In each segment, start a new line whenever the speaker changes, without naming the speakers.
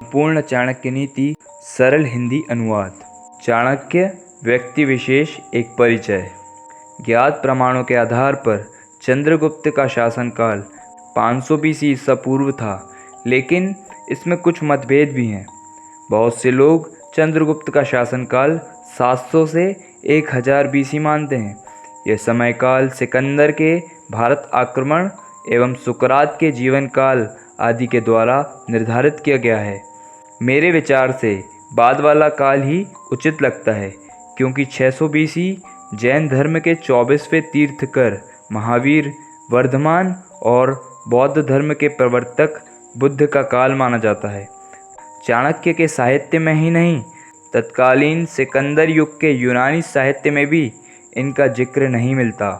संपूर्ण चाणक्य नीति सरल हिंदी अनुवाद। चाणक्य व्यक्ति विशेष एक परिचय। ज्ञात प्रमाणों के आधार पर चंद्रगुप्त का शासनकाल 500 BC ईसा पूर्व था, लेकिन इसमें कुछ मतभेद भी हैं। बहुत से लोग चंद्रगुप्त का शासनकाल 700 से 1000 BC मानते हैं। यह समयकाल सिकंदर के भारत आक्रमण एवं सुकरात के जीवन काल आदि के द्वारा निर्धारित किया गया है। मेरे विचार से बाद वाला काल ही उचित लगता है, क्योंकि 600 BC जैन धर्म के 24वें तीर्थकर महावीर, वर्धमान और बौद्ध धर्म के प्रवर्तक बुद्ध का काल माना जाता है। चाणक्य के साहित्य में ही नहीं, तत्कालीन सिकंदर युग के यूनानी साहित्य में भी इनका जिक्र नहीं मिलता,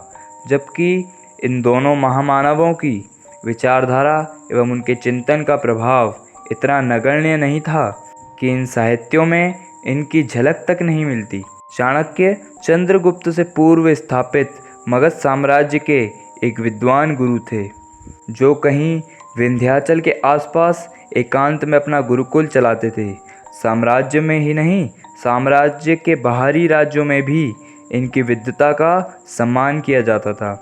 जबकि इन दोनों महामानवों की विचारधारा एवं उनके चिंतन का प्रभाव इतना नगण्य नहीं था कि इन साहित्यों में इनकी झलक तक नहीं मिलती। चाणक्य चंद्रगुप्त से पूर्व स्थापित मगध साम्राज्य के एक विद्वान गुरु थे, जो कहीं विंध्याचल के आसपास एकांत में अपना गुरुकुल चलाते थे। साम्राज्य में ही नहीं, साम्राज्य के बाहरी राज्यों में भी इनकी विद्वता का सम्मान किया जाता था।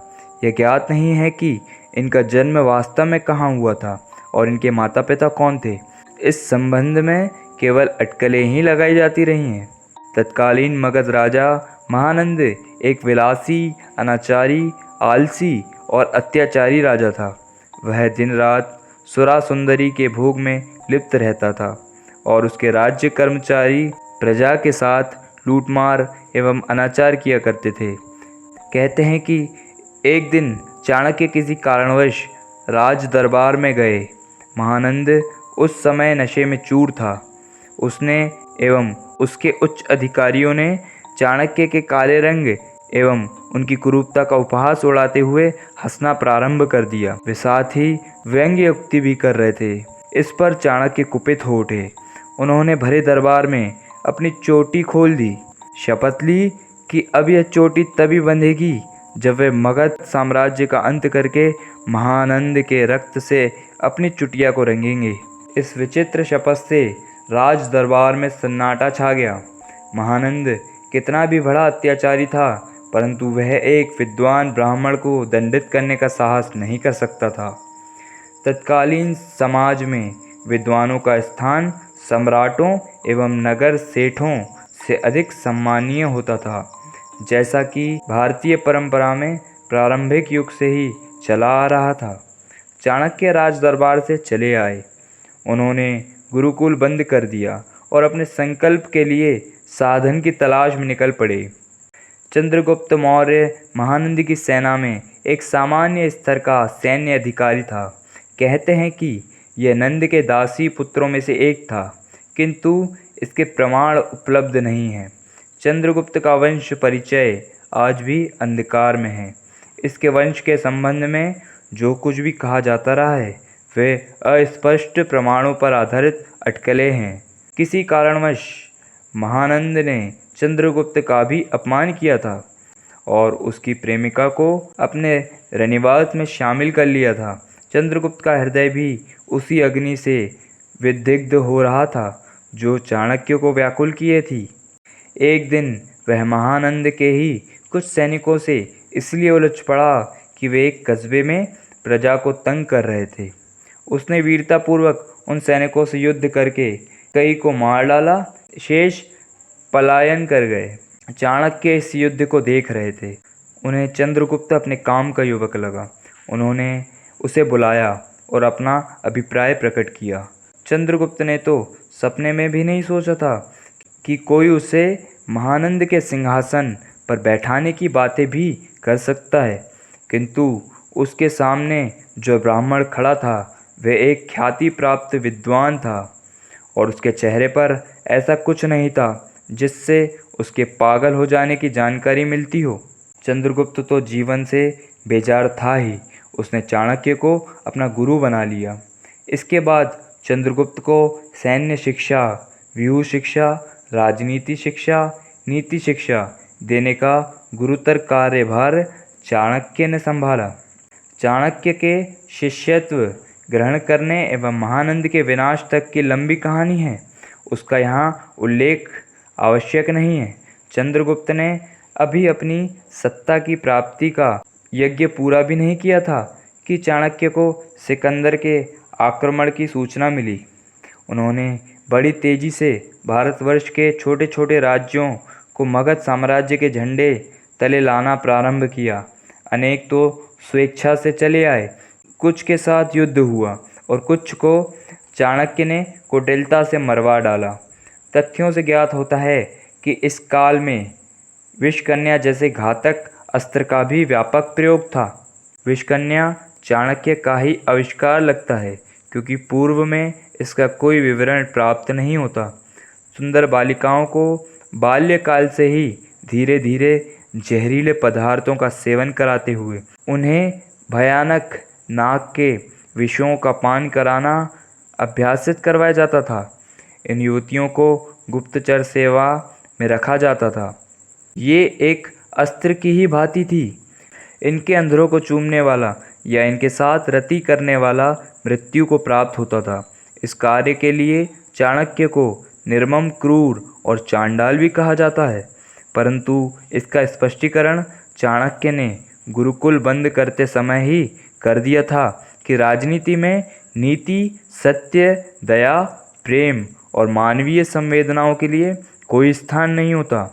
यह ज्ञात नहीं है कि इनका जन्म वास्तव में कहाँ हुआ था और इनके माता पिता कौन थे। इस संबंध में केवल अटकलें ही लगाई जाती रही हैं। तत्कालीन मगध राजा महानंद एक विलासी, अनाचारी, आलसी और अत्याचारी राजा था। वह दिन रात सुरा सुंदरी के भोग में लिप्त रहता था और उसके राज्य कर्मचारी प्रजा के साथ लूटमार एवं अनाचार किया करते थे। कहते हैं कि एक दिन चाणक्य किसी कारणवश राज दरबार में गए। महानंद उस समय नशे में चूर था। उसने एवं उसके उच्च अधिकारियों ने चाणक्य के काले रंग एवं उनकी कुरूपता का उपहास उड़ाते हुए हंसना प्रारंभ कर दिया। वे साथ ही व्यंग्योक्ति भी कर रहे थे। इस पर चाणक्य कुपित हो उठे। उन्होंने भरे दरबार में अपनी चोटी खोल दी, शपथ ली कि अब यह चोटी तभी बंधेगी जब वे मगध साम्राज्य का अंत करके महानंद के रक्त से अपनी चुटिया को रंगेंगे। इस विचित्र शपथ से राज दरबार में सन्नाटा छा गया। महानंद कितना भी बड़ा अत्याचारी था, परंतु वह एक विद्वान ब्राह्मण को दंडित करने का साहस नहीं कर सकता था। तत्कालीन समाज में विद्वानों का स्थान सम्राटों एवं नगर सेठों से अधिक सम्मानीय होता था, जैसा कि भारतीय परंपरा में प्रारंभिक युग से ही चला आ रहा था। चाणक्य राज दरबार से चले आए। उन्होंने गुरुकुल बंद कर दिया और अपने संकल्प के लिए साधन की तलाश में निकल पड़े। चंद्रगुप्त मौर्य महानंद की सेना में एक सामान्य स्तर का सैन्य अधिकारी था। कहते हैं कि यह नंद के दासी पुत्रों में से एक था, किंतु इसके प्रमाण उपलब्ध नहीं हैं। चंद्रगुप्त का वंश परिचय आज भी अंधकार में है। इसके वंश के संबंध में जो कुछ भी कहा जाता रहा है, वे अस्पष्ट प्रमाणों पर आधारित अटकलें हैं। किसी कारणवश महानंद ने चंद्रगुप्त का भी अपमान किया था और उसकी प्रेमिका को अपने रनिवास में शामिल कर लिया था। चंद्रगुप्त का हृदय भी उसी अग्नि से विदग्ध हो रहा था जो चाणक्य को व्याकुल किए थी। एक दिन वह महानंद के ही कुछ सैनिकों से इसलिए उलझ पड़ा कि वे एक कस्बे में प्रजा को तंग कर रहे थे। उसने वीरतापूर्वक उन सैनिकों से युद्ध करके कई को मार डाला, शेष पलायन कर गए। चाणक्य इस युद्ध को देख रहे थे। उन्हें चंद्रगुप्त अपने काम का युवक लगा। उन्होंने उसे बुलाया और अपना अभिप्राय प्रकट किया। चंद्रगुप्त ने तो सपने में भी नहीं सोचा था कि कोई उसे महानंद के सिंहासन पर बैठाने की बातें भी कर सकता है, किंतु उसके सामने जो ब्राह्मण खड़ा था वह एक ख्याति प्राप्त विद्वान था और उसके चेहरे पर ऐसा कुछ नहीं था जिससे उसके पागल हो जाने की जानकारी मिलती हो। चंद्रगुप्त तो जीवन से बेजार था ही। उसने चाणक्य को अपना गुरु बना लिया। इसके बाद चंद्रगुप्त को सैन्य शिक्षा, व्यूह शिक्षा, राजनीति शिक्षा, नीति शिक्षा देने का गुरुतर कार्यभार चाणक्य ने संभाला। चाणक्य के शिष्यत्व ग्रहण करने एवं महानंद के विनाश तक की लंबी कहानी है, उसका यहाँ उल्लेख आवश्यक नहीं है। चंद्रगुप्त ने अभी अपनी सत्ता की प्राप्ति का यज्ञ पूरा भी नहीं किया था कि चाणक्य को सिकंदर के आक्रमण की सूचना मिली। उन्होंने बड़ी तेजी से भारतवर्ष के छोटे छोटे राज्यों को मगध साम्राज्य के झंडे तले लाना प्रारंभ किया। अनेक तो स्वेच्छा से चले आए, कुछ के साथ युद्ध हुआ और कुछ को चाणक्य ने कुटिलता से मरवा डाला। तथ्यों से ज्ञात होता है कि इस काल में विषकन्या जैसे घातक अस्त्र का भी व्यापक प्रयोग था। विषकन्या चाणक्य का ही आविष्कार लगता है, क्योंकि पूर्व में इसका कोई विवरण प्राप्त नहीं होता। सुंदर बालिकाओं को बाल्यकाल से ही धीरे धीरे जहरीले पदार्थों का सेवन कराते हुए उन्हें भयानक नाग के विषयों का पान कराना अभ्यासित करवाया जाता था। इन युवतियों को गुप्तचर सेवा में रखा जाता था। ये एक अस्त्र की ही भांति थी। इनके अंधरों को चूमने वाला या इनके साथ रति करने वाला मृत्यु को प्राप्त होता था। इस कार्य के लिए चाणक्य को निर्मम, क्रूर और चांडाल भी कहा जाता है, परंतु इसका स्पष्टीकरण चाणक्य ने गुरुकुल बंद करते समय ही कर दिया था कि राजनीति में नीति, सत्य, दया, प्रेम और मानवीय संवेदनाओं के लिए कोई स्थान नहीं होता।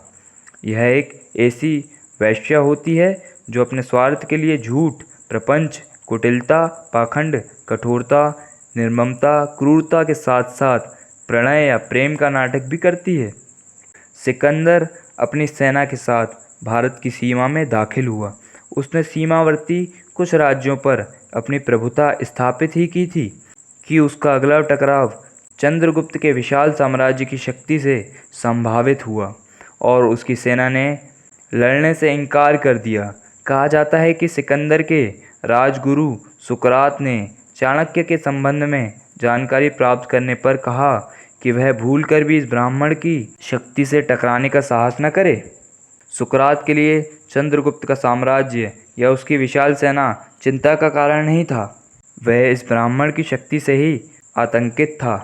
यह एक ऐसी वैश्या होती है जो अपने स्वार्थ के लिए झूठ, प्रपंच, कुटिलता, पाखंड, कठोरता, निर्ममता, क्रूरता के साथ साथ प्रणय या प्रेम का नाटक भी करती है। सिकंदर अपनी सेना के साथ भारत की सीमा में दाखिल हुआ। उसने सीमावर्ती कुछ राज्यों पर अपनी प्रभुता स्थापित ही की थी कि उसका अगला टकराव चंद्रगुप्त के विशाल साम्राज्य की शक्ति से संभावित हुआ और उसकी सेना ने लड़ने से इनकार कर दिया। कहा जाता है कि सिकंदर के राजगुरु सुकरात ने चाणक्य के संबंध में जानकारी प्राप्त करने पर कहा कि वह भूलकर भी इस ब्राह्मण की शक्ति से टकराने का साहस न करे। सुकरात के लिए चंद्रगुप्त का साम्राज्य या उसकी विशाल सेना चिंता का कारण नहीं था, वह इस ब्राह्मण की शक्ति से ही आतंकित था।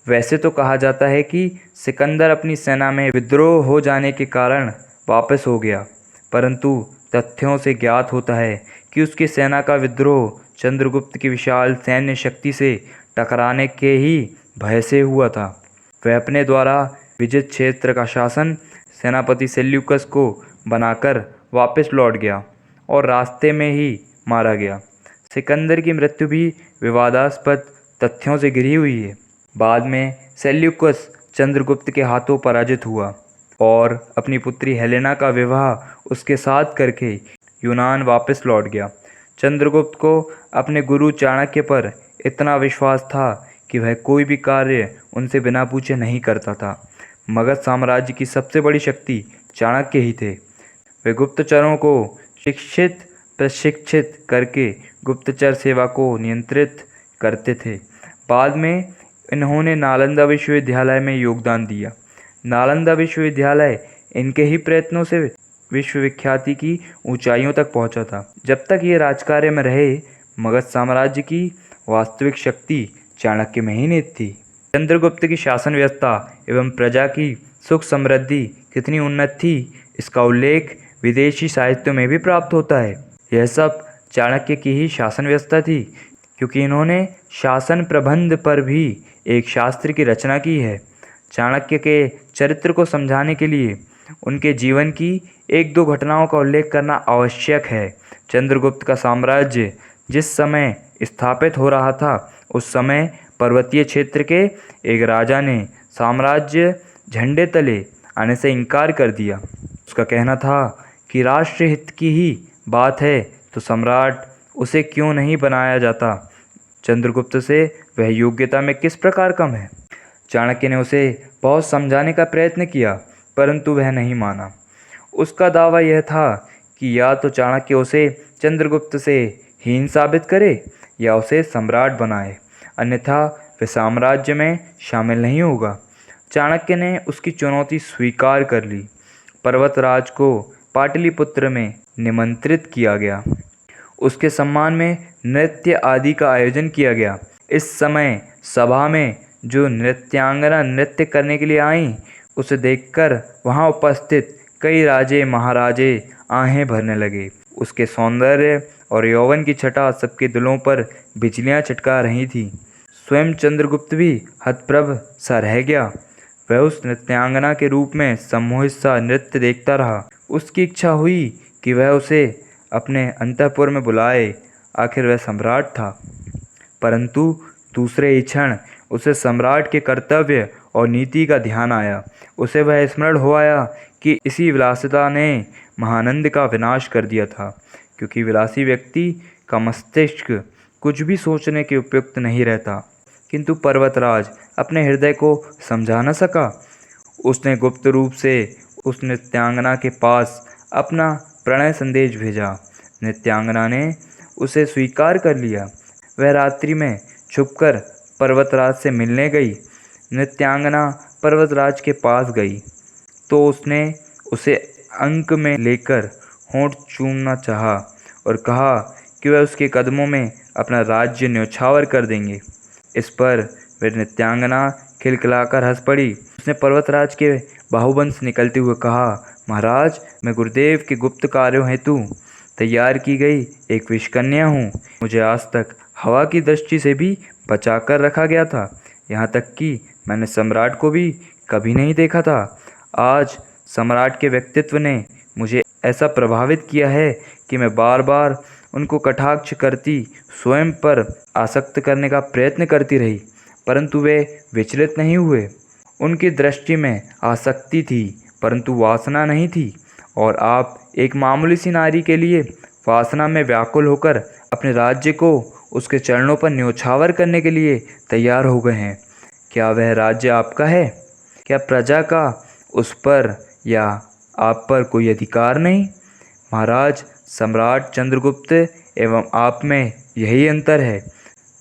वैसे तो कहा जाता है कि सिकंदर अपनी सेना में विद्रोह हो जाने के कारण वापस हो गया, परंतु तथ्यों से ज्ञात होता है कि उसकी सेना का विद्रोह चंद्रगुप्त की विशाल सैन्य शक्ति से टकराने के ही भय से हुआ था। वह अपने द्वारा विजित क्षेत्र का शासन सेनापति सेल्यूकस को बनाकर वापस लौट गया और रास्ते में ही मारा गया। सिकंदर की मृत्यु भी विवादास्पद तथ्यों से घिरी हुई है। बाद में सेल्यूकस चंद्रगुप्त के हाथों पराजित हुआ और अपनी पुत्री हेलेना का विवाह उसके साथ करके यूनान वापस लौट गया। चंद्रगुप्त को अपने गुरु चाणक्य पर इतना विश्वास था कि वह कोई भी कार्य उनसे बिना पूछे नहीं करता था। मगध साम्राज्य की सबसे बड़ी शक्ति चाणक्य ही थे। वे गुप्तचरों को शिक्षित प्रशिक्षित करके गुप्तचर सेवा को नियंत्रित करते थे। बाद में इन्होंने नालंदा विश्वविद्यालय में योगदान दिया। नालंदा विश्वविद्यालय इनके ही प्रयत्नों से विश्वविख्याति की ऊंचाइयों तक पहुंचा था। जब तक ये राजकार्य में रहे, मगध साम्राज्य की वास्तविक शक्ति चाणक्य में ही निहित थी। चंद्रगुप्त की शासन व्यवस्था एवं प्रजा की सुख समृद्धि कितनी उन्नत थी, इसका उल्लेख विदेशी साहित्यों में भी प्राप्त होता है। यह सब चाणक्य की ही शासन व्यवस्था थी, क्योंकि इन्होंने शासन प्रबंध पर भी एक शास्त्र की रचना की है। चाणक्य के चरित्र को समझाने के लिए उनके जीवन की एक दो घटनाओं का उल्लेख करना आवश्यक है। चंद्रगुप्त का साम्राज्य जिस समय स्थापित हो रहा था, उस समय पर्वतीय क्षेत्र के एक राजा ने साम्राज्य झंडे तले आने से इनकार कर दिया। उसका कहना था कि राष्ट्र हित की ही बात है तो सम्राट उसे क्यों नहीं बनाया जाता। चंद्रगुप्त से वह योग्यता में किस प्रकार कम है। चाणक्य ने उसे बहुत समझाने का प्रयत्न किया, परंतु वह नहीं माना। उसका दावा यह था कि या तो चाणक्य उसे चंद्रगुप्त से हीन साबित करे या उसे सम्राट बनाए, अन्यथा वह साम्राज्य में शामिल नहीं होगा। चाणक्य ने उसकी चुनौती स्वीकार कर ली। पर्वतराज को पाटलिपुत्र में निमंत्रित किया गया। उसके सम्मान में नृत्य आदि का आयोजन किया गया। इस समय सभा में जो नृत्यांगना नृत्य करने के लिए आईं, उसे देखकर वहां उपस्थित कई राजे महाराजे आहें भरने लगे। उसके सौंदर्य और यौवन की छटा सबके दिलों पर बिजलियां चटका रही थी। स्वयं चंद्रगुप्त भी हतप्रभ सा रह गया। वह उस नृत्यांगना के रूप में सम्मोहित सा नृत्य देखता रहा। उसकी इच्छा हुई कि वह उसे अपने अंतःपुर में बुलाए। आखिर वह सम्राट था। परंतु दूसरे ही क्षण उसे सम्राट के कर्तव्य और नीति का ध्यान आया। उसे वह स्मरण हो आया कि इसी विलासिता ने महानंद का विनाश कर दिया था, क्योंकि विलासी व्यक्ति का मस्तिष्क कुछ भी सोचने के उपयुक्त नहीं रहता। किंतु पर्वतराज अपने हृदय को समझा न सका। उसने गुप्त रूप से उस नृत्यांगना के पास अपना प्रणय संदेश भेजा। नृत्यांगना ने उसे स्वीकार कर लिया। वह रात्रि में छुपकर पर्वतराज से मिलने गई। नृत्यांगना पर्वतराज के पास गई तो उसने उसे अंक में लेकर होंठ चूमना चाहा और कहा कि वह उसके कदमों में अपना राज्य न्यौछावर कर देंगे। इस पर वह नृत्यांगना खिलखिलाकर हंस पड़ी। उसने पर्वतराज के बाहुबंद से निकलते हुए कहा, महाराज, मैं गुरुदेव के गुप्त कार्यों हेतु तैयार की गई एक विषकन्या हूँ। मुझे आज तक हवा की दृष्टि से भी बचाकर रखा गया था। यहाँ तक कि मैंने सम्राट को भी कभी नहीं देखा था। आज सम्राट के व्यक्तित्व ने मुझे ऐसा प्रभावित किया है कि मैं बार बार उनको कटाक्ष करती, स्वयं पर आसक्त करने का प्रयत्न करती रही, परंतु वे विचलित नहीं हुए। उनकी दृष्टि में आसक्ति थी, परंतु वासना नहीं थी। और आप एक मामूली सी नारी के लिए वासना में व्याकुल होकर अपने राज्य को उसके चरणों पर न्यौछावर करने के लिए तैयार हो गए हैं। क्या वह राज्य आपका है? क्या प्रजा का उस पर या आप पर कोई अधिकार नहीं? महाराज, सम्राट चंद्रगुप्त एवं आप में यही अंतर है।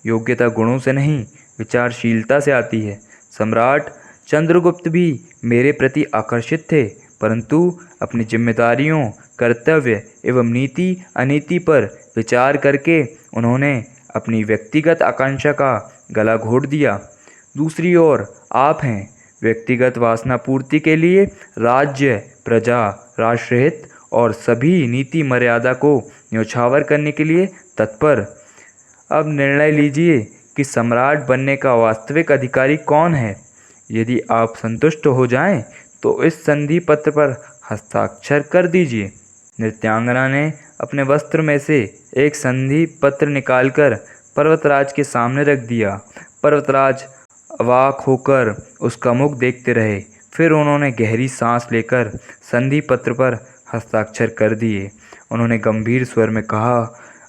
योग्यता गुणों से नहीं, विचारशीलता से आती है। सम्राट चंद्रगुप्त भी मेरे प्रति आकर्षित थे, परंतु अपनी जिम्मेदारियों, कर्तव्य एवं नीति अनीति पर विचार करके उन्होंने अपनी व्यक्तिगत आकांक्षा का गला घोट दिया। दूसरी ओर आप हैं व्यक्तिगत वासना पूर्ति के लिए राज्य, प्रजा, राष्ट्रहित और सभी नीति मर्यादा को न्यौछावर करने के लिए तत्पर। अब निर्णय लीजिए कि सम्राट बनने का वास्तविक अधिकारी कौन है। यदि आप संतुष्ट हो जाएं, तो इस संधि पत्र पर हस्ताक्षर कर दीजिए। नृत्यांगना ने अपने वस्त्र में से एक संधि पत्र निकालकर पर्वतराज के सामने रख दिया। पर्वतराज अवाक होकर उसका मुख देखते रहे। फिर उन्होंने गहरी सांस लेकर संधि पत्र पर हस्ताक्षर कर दिए। उन्होंने गंभीर स्वर में कहा,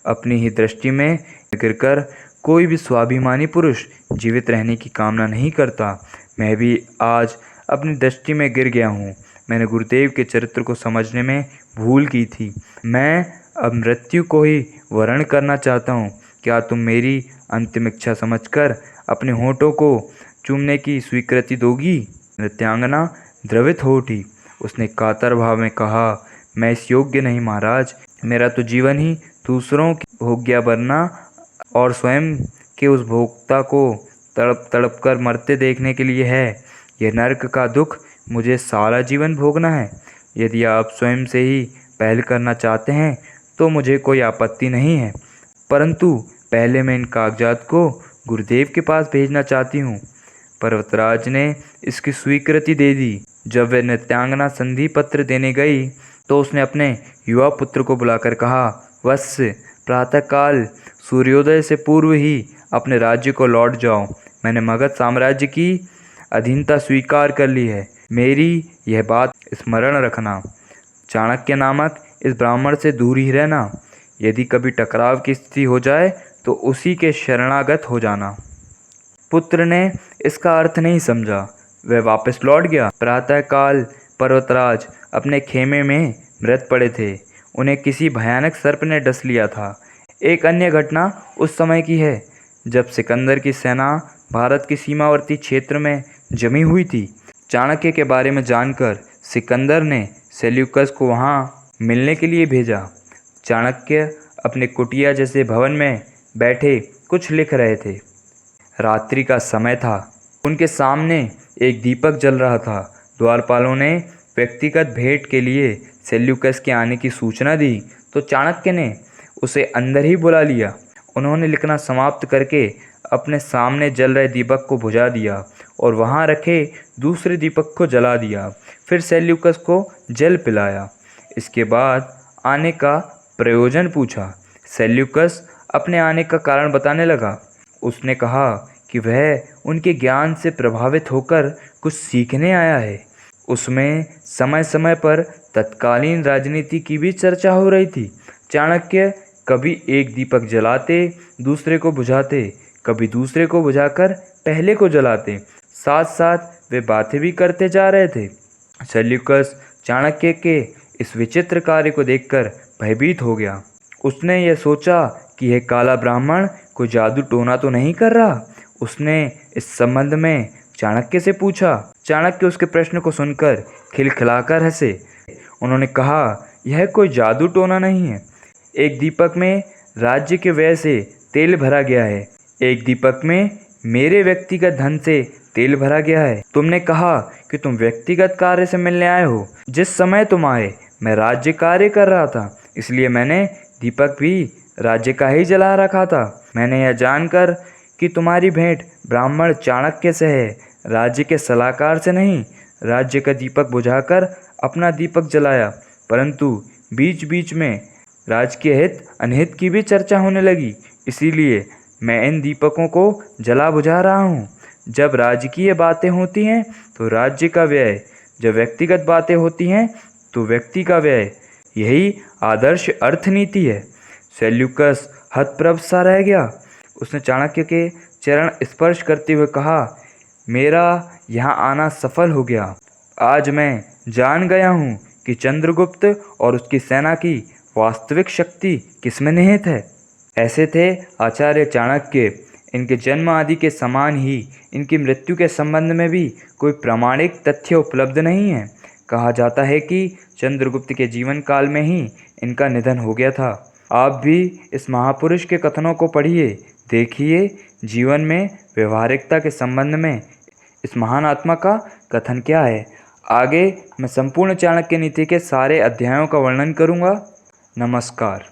अपनी ही दृष्टि में गिरकर कोई भी स्वाभिमानी पुरुष जीवित रहने की कामना नहीं करता। मैं भी आज अपनी दृष्टि में गिर गया हूँ। मैंने गुरुदेव के चरित्र को समझने में भूल की थी। मैं अब मृत्यु को ही वरण करना चाहता हूँ। क्या तुम मेरी अंतिम इच्छा समझकर अपने होठों को चूमने की स्वीकृति दोगी? नृत्यांगना द्रवित हो उठी। उसने कातर भाव में कहा, मैं इस योग्य नहीं महाराज। मेरा तो जीवन ही दूसरों की भोग्या बनना और स्वयं के उस भोक्ता को तड़प तड़प कर मरते देखने के लिए है। यह नरक का दुख मुझे सारा जीवन भोगना है। यदि आप स्वयं से ही पहल करना चाहते हैं तो मुझे कोई आपत्ति नहीं है, परंतु पहले मैं इन कागजात को गुरुदेव के पास भेजना चाहती हूँ। पर्वतराज ने इसकी स्वीकृति दे दी। जब वह नृत्यांगना संधि पत्र देने गई तो उसने अपने युवा पुत्र को बुलाकर कहा, वत्स, प्रातःकाल सूर्योदय से पूर्व ही अपने राज्य को लौट जाओ। मैंने मगध साम्राज्य की अधीनता स्वीकार कर ली है। मेरी यह बात स्मरण रखना। चाणक्य नामक इस ब्राह्मण से दूर ही रहना। यदि कभी टकराव की स्थिति हो जाए तो उसी के शरणागत हो जाना। पुत्र ने इसका अर्थ नहीं समझा। वह वापस लौट गया। प्रातःकाल पर्वतराज अपने खेमे में मृत पड़े थे। उन्हें किसी भयानक सर्प ने डस लिया था। एक अन्य घटना उस समय की है जब सिकंदर की सेना भारत के सीमावर्ती क्षेत्र में जमी हुई थी। चाणक्य के बारे में जानकर सिकंदर ने सेल्यूकस को वहां मिलने के लिए भेजा। चाणक्य अपने कुटिया जैसे भवन में बैठे कुछ लिख रहे थे। रात्रि का समय था। उनके सामने एक दीपक जल रहा था। द्वारपालों ने व्यक्तिगत भेंट के लिए सेल्यूकस के आने की सूचना दी तो चाणक्य ने उसे अंदर ही बुला लिया। उन्होंने लिखना समाप्त करके अपने सामने जल रहे दीपक को बुझा दिया और वहाँ रखे दूसरे दीपक को जला दिया। फिर सेल्यूकस को जल पिलाया। इसके बाद आने का प्रयोजन पूछा। सेल्यूकस अपने आने का कारण बताने लगा। उसने कहा कि वह उनके ज्ञान से प्रभावित होकर कुछ सीखने आया है। उसमें समय समय पर तत्कालीन राजनीति की भी चर्चा हो रही थी। चाणक्य कभी एक दीपक जलाते, दूसरे को बुझाते, कभी दूसरे को बुझाकर पहले को जलाते। साथ साथ वे बातें भी करते जा रहे थे। सेल्यूकस चाणक्य के इस विचित्र कार्य को देखकर भयभीत हो गया। उसने यह सोचा कि यह काला ब्राह्मण कोई जादू टोना तो नहीं कर रहा। उसने इस संबंध में चाणक्य से पूछा। चाणक्य उसके प्रश्न को सुनकर खिलखिलाकर हंसे। उन्होंने कहा, यह कोई जादू टोना नहीं है। एक दीपक में राज्य के व्यय से तेल भरा गया है, एक दीपक में मेरे व्यक्तिगत धन से तेल भरा गया है। तुमने कहा कि तुम व्यक्तिगत कार्य से मिलने आए हो। जिस समय तुम आए मैं राज्य कार्य कर रहा था, इसलिए मैंने दीपक भी राज्य का ही जला रखा था। मैंने यह जानकर कि तुम्हारी भेंट ब्राह्मण चाणक्य से है, राज्य के सलाहकार से नहीं। राज्य का दीपक बुझाकर अपना दीपक जलाया, परंतु बीच बीच में राजकीय हित अनहित की भी चर्चा होने लगी। इसीलिए मैं इन दीपकों को जला बुझा रहा हूँ। जब राजकीय बातें होती हैं तो राज्य का व्यय, जब व्यक्तिगत बातें होती हैं तो व्यक्ति का व्यय। यही आदर्श अर्थनीति है। सेल्यूकस हतप्रभ सा रह गया। उसने चाणक्य के चरण स्पर्श करते हुए कहा, मेरा यहाँ आना सफल हो गया। आज मैं जान गया हूँ कि चंद्रगुप्त और उसकी सेना की वास्तविक शक्ति किसमें निहित है। ऐसे थे आचार्य चाणक्य। इनके जन्म आदि के समान ही इनकी मृत्यु के संबंध में भी कोई प्रामाणिक तथ्य उपलब्ध नहीं है। कहा जाता है कि चंद्रगुप्त के जीवन काल में ही इनका निधन हो गया था। आप भी इस महापुरुष के कथनों को पढ़िए, देखिए जीवन में व्यवहारिकता के संबंध में इस महान आत्मा का कथन क्या है। आगे मैं संपूर्ण चाणक्य नीति के सारे अध्यायों का वर्णन करूँगा। नमस्कार।